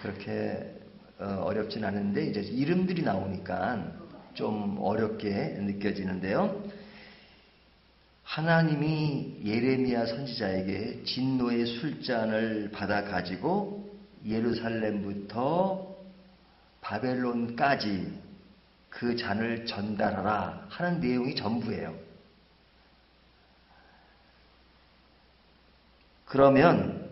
그렇게 어렵진 않은데 이제 이름들이 나오니까 좀 어렵게 느껴지는데요. 하나님이 예레미야 선지자에게 진노의 술잔을 받아 가지고 예루살렘부터 바벨론까지 그 잔을 전달하라 하는 내용이 전부예요. 그러면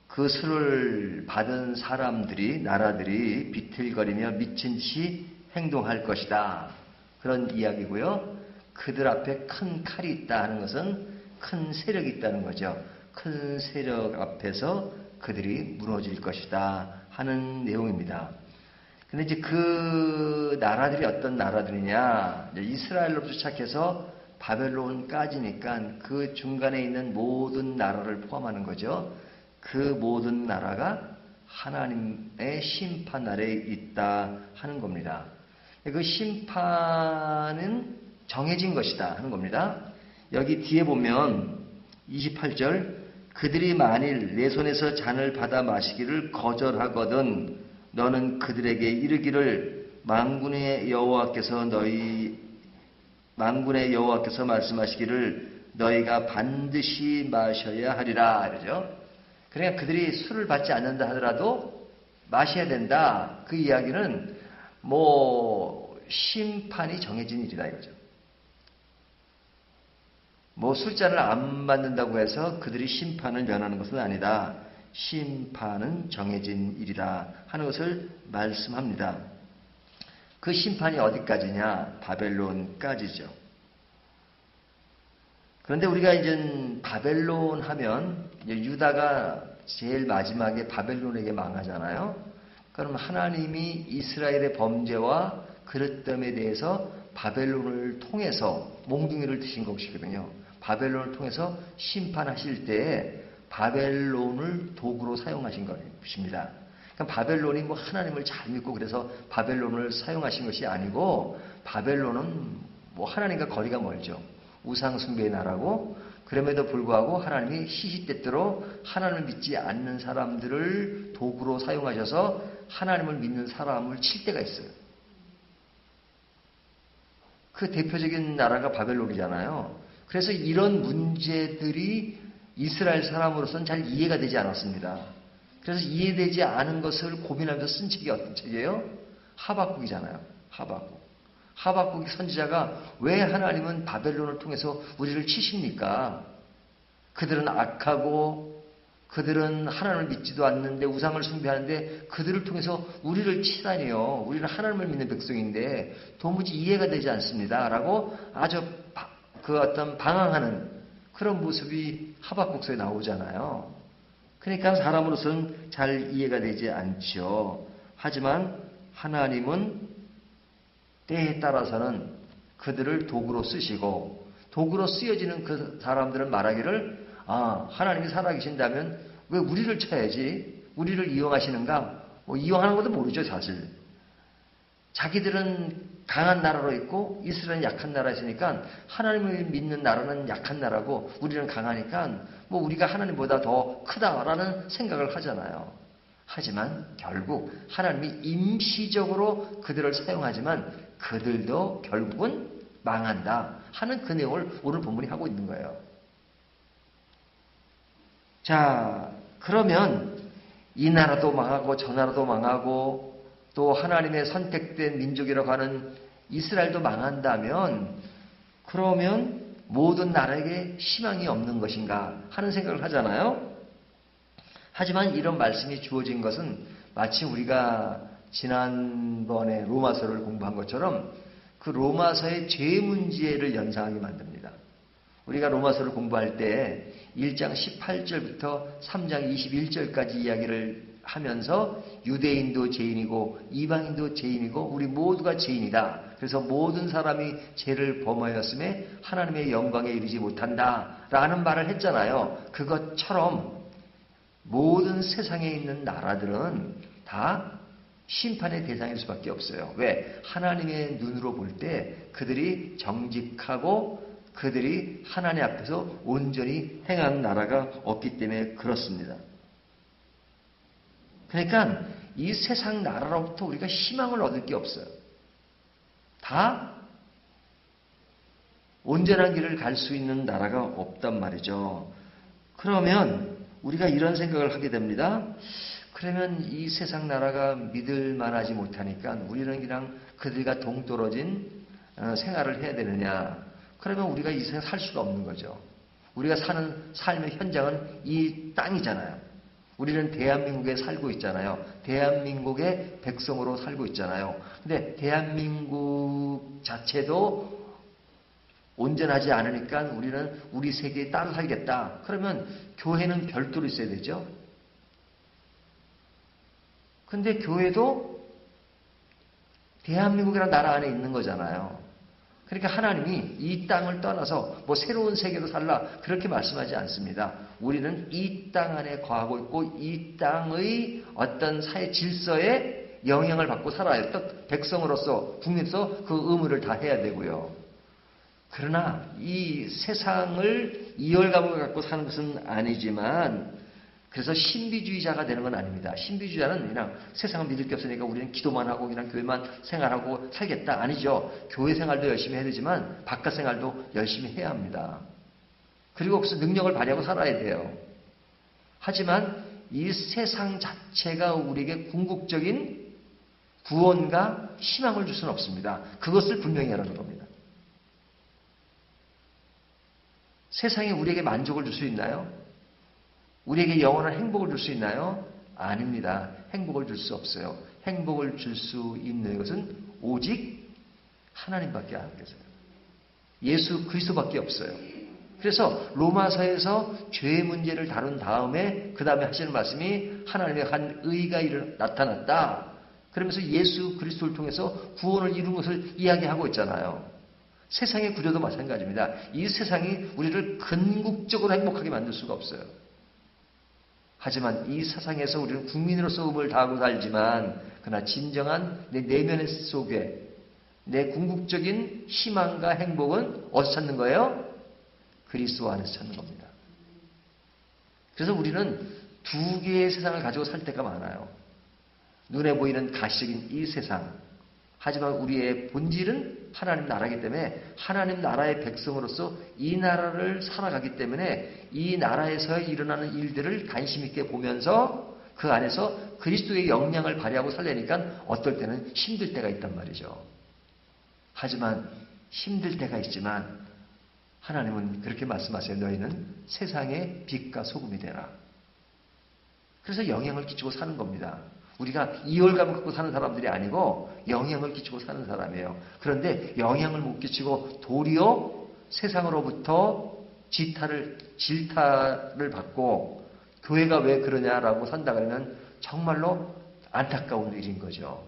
그 술을 받은 사람들이, 나라들이 비틀거리며 미친 듯이 행동할 것이다. 그런 이야기고요. 그들 앞에 큰 칼이 있다 하는 것은 큰 세력이 있다는 거죠. 큰 세력 앞에서 그들이 무너질 것이다 하는 내용입니다. 근데 이제 그 나라들이 어떤 나라들이냐, 이스라엘로부터 시작해서 바벨론까지니까 그 중간에 있는 모든 나라를 포함하는 거죠. 그 모든 나라가 하나님의 심판 아래에 있다 하는 겁니다. 그 심판은 정해진 것이다 하는 겁니다. 여기 뒤에 보면 28절, 그들이 만일 내 손에서 잔을 받아 마시기를 거절하거든 너는 그들에게 이르기를 만군의 여호와께서 말씀하시기를 너희가 반드시 마셔야 하리라 이러죠. 그러니까 그들이 술을 받지 않는다 하더라도 마셔야 된다. 그 이야기는 심판이 정해진 일이다 이거죠. 술잔을 안 받는다고 해서 그들이 심판을 면하는 것은 아니다. 심판은 정해진 일이다 하는 것을 말씀합니다. 그 심판이 어디까지냐? 바벨론까지죠. 그런데 우리가 이제 바벨론 하면 유다가 제일 마지막에 바벨론에게 망하잖아요. 그럼 하나님이 이스라엘의 범죄와 그릇됨에 대해서 바벨론을 통해서 몽둥이를 드신 것이거든요. 바벨론을 통해서 심판하실 때에 바벨론을 도구로 사용하신 것입니다. 그러니까 바벨론이 하나님을 잘 믿고 그래서 바벨론을 사용하신 것이 아니고, 바벨론은 하나님과 거리가 멀죠. 우상숭배의 나라고, 그럼에도 불구하고 하나님이 시시때때로 하나님을 믿지 않는 사람들을 도구로 사용하셔서 하나님을 믿는 사람을 칠 때가 있어요. 그 대표적인 나라가 바벨론이잖아요. 그래서 이런 문제들이 이스라엘 사람으로서는 잘 이해가 되지 않았습니다. 그래서 이해되지 않은 것을 고민하면서 쓴 책이 어떤 책이에요? 하박국이잖아요. 하박국 선지자가 왜 하나님은 바벨론을 통해서 우리를 치십니까? 그들은 악하고 그들은 하나님을 믿지도 않는데 우상을 숭배하는데 그들을 통해서 우리를 치다니요. 우리는 하나님을 믿는 백성인데 도무지 이해가 되지 않습니다. 라고 아주 방황하는 그런 모습이 하박국서에 나오잖아요. 그러니까 사람으로서는 잘 이해가 되지 않죠. 하지만 하나님은 때에 따라서는 그들을 도구로 쓰시고, 도구로 쓰여지는 그 사람들은 말하기를 하나님이 살아계신다면 왜 우리를 쳐야지? 우리를 이용하시는가? 이용하는 것도 모르죠, 사실. 자기들은 강한 나라로 있고 이스라엘은 약한 나라에 있으니까 하나님을 믿는 나라는 약한 나라고 우리는 강하니까 우리가 하나님보다 더 크다라는 생각을 하잖아요. 하지만 결국 하나님이 임시적으로 그들을 사용하지만 그들도 결국은 망한다 하는 그 내용을 오늘 본문이 하고 있는 거예요. 자, 그러면 이 나라도 망하고 저 나라도 망하고 또 하나님의 선택된 민족이라고 하는 이스라엘도 망한다면 그러면 모든 나라에게 희망이 없는 것인가 하는 생각을 하잖아요. 하지만 이런 말씀이 주어진 것은 마치 우리가 지난번에 로마서를 공부한 것처럼 그 로마서의 죄 문제를 연상하게 만듭니다. 우리가 로마서를 공부할 때 1장 18절부터 3장 21절까지 이야기를 하면서 유대인도 죄인이고 이방인도 죄인이고 우리 모두가 죄인이다. 그래서 모든 사람이 죄를 범하였음에 하나님의 영광에 이르지 못한다라는 말을 했잖아요. 그것처럼 모든 세상에 있는 나라들은 다 심판의 대상일 수밖에 없어요. 왜? 하나님의 눈으로 볼 때 그들이 정직하고 그들이 하나님 앞에서 온전히 행하는 나라가 없기 때문에 그렇습니다. 그러니까 이 세상 나라로부터 우리가 희망을 얻을 게 없어요. 다 온전한 길을 갈 수 있는 나라가 없단 말이죠. 그러면 우리가 이런 생각을 하게 됩니다. 그러면 이 세상 나라가 믿을 만하지 못하니까 우리는 그냥 그들과 동떨어진 생활을 해야 되느냐. 그러면 우리가 이 세상에 살 수가 없는 거죠. 우리가 사는 삶의 현장은 이 땅이잖아요. 우리는 대한민국에 살고 있잖아요. 대한민국의 백성으로 살고 있잖아요. 근데 대한민국 자체도 온전하지 않으니까 우리는 우리 세계에 따로 살겠다. 그러면 교회는 별도로 있어야 되죠. 근데 교회도 대한민국이라는 나라 안에 있는 거잖아요. 그러니까 하나님이 이 땅을 떠나서 뭐 새로운 세계로 살라 그렇게 말씀하지 않습니다. 우리는 이 땅 안에 거하고 있고 이 땅의 어떤 사회 질서에 영향을 받고 살아야 또 백성으로서 국민으로서 그 의무를 다 해야 되고요. 그러나 이 세상을 이열감을 갖고 사는 것은 아니지만 그래서 신비주의자가 되는 건 아닙니다. 신비주의자는 그냥 세상을 믿을 게 없으니까 우리는 기도만 하고 그냥 교회만 생활하고 살겠다. 아니죠. 교회 생활도 열심히 해야 되지만 바깥 생활도 열심히 해야 합니다. 그리고 그래서 능력을 발휘하고 살아야 돼요. 하지만 이 세상 자체가 우리에게 궁극적인 구원과 희망을 줄 수는 없습니다. 그것을 분명히 하라는 겁니다. 세상이 우리에게 만족을 줄 수 있나요? 우리에게 영원한 행복을 줄 수 있나요? 아닙니다. 행복을 줄 수 없어요. 행복을 줄 수 있는 것은 오직 하나님밖에 안 계세요. 예수 그리스도밖에 없어요. 그래서 로마서에서 죄의 문제를 다룬 다음에 그 다음에 하시는 말씀이 하나님의 한 의가 나타났다. 그러면서 예수 그리스도를 통해서 구원을 이룬 것을 이야기하고 있잖아요. 세상의 구조도 마찬가지입니다. 이 세상이 우리를 근국적으로 행복하게 만들 수가 없어요. 하지만 이 세상에서 우리는 국민으로서 의무를 다하고 살지만 그러나 진정한 내 내면 속에 내 궁극적인 희망과 행복은 어디서 찾는 거예요? 그리스도 안에서 찾는 겁니다. 그래서 우리는 두 개의 세상을 가지고 살 때가 많아요. 눈에 보이는 가시적인 이 세상. 하지만 우리의 본질은 하나님 나라이기 때문에 하나님 나라의 백성으로서 이 나라를 살아가기 때문에 이 나라에서 일어나는 일들을 관심 있게 보면서 그 안에서 그리스도의 역량을 발휘하고 살려니까 어떨 때는 힘들 때가 있단 말이죠. 하지만 힘들 때가 있지만 하나님은 그렇게 말씀하세요. 너희는 세상의 빛과 소금이 되라. 그래서 영향을 끼치고 사는 겁니다. 우리가 이열감을 갖고 사는 사람들이 아니고 영향을 끼치고 사는 사람이에요. 그런데 영향을 못 끼치고 도리어 세상으로부터 질타를 받고 교회가 왜 그러냐라고 산다 그러면 정말로 안타까운 일인 거죠.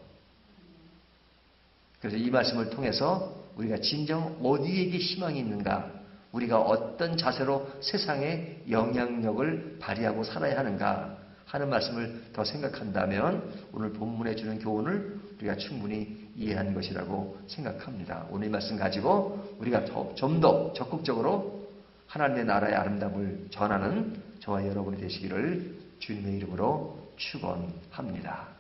그래서 이 말씀을 통해서 우리가 진정 어디에게 희망이 있는가, 우리가 어떤 자세로 세상에 영향력을 발휘하고 살아야 하는가 하는 말씀을 더 생각한다면 오늘 본문에 주는 교훈을 우리가 충분히 이해한 것이라고 생각합니다. 오늘 이 말씀 가지고 우리가 좀 더 적극적으로 하나님의 나라의 아름다움을 전하는 저와 여러분이 되시기를 주님의 이름으로 축원합니다.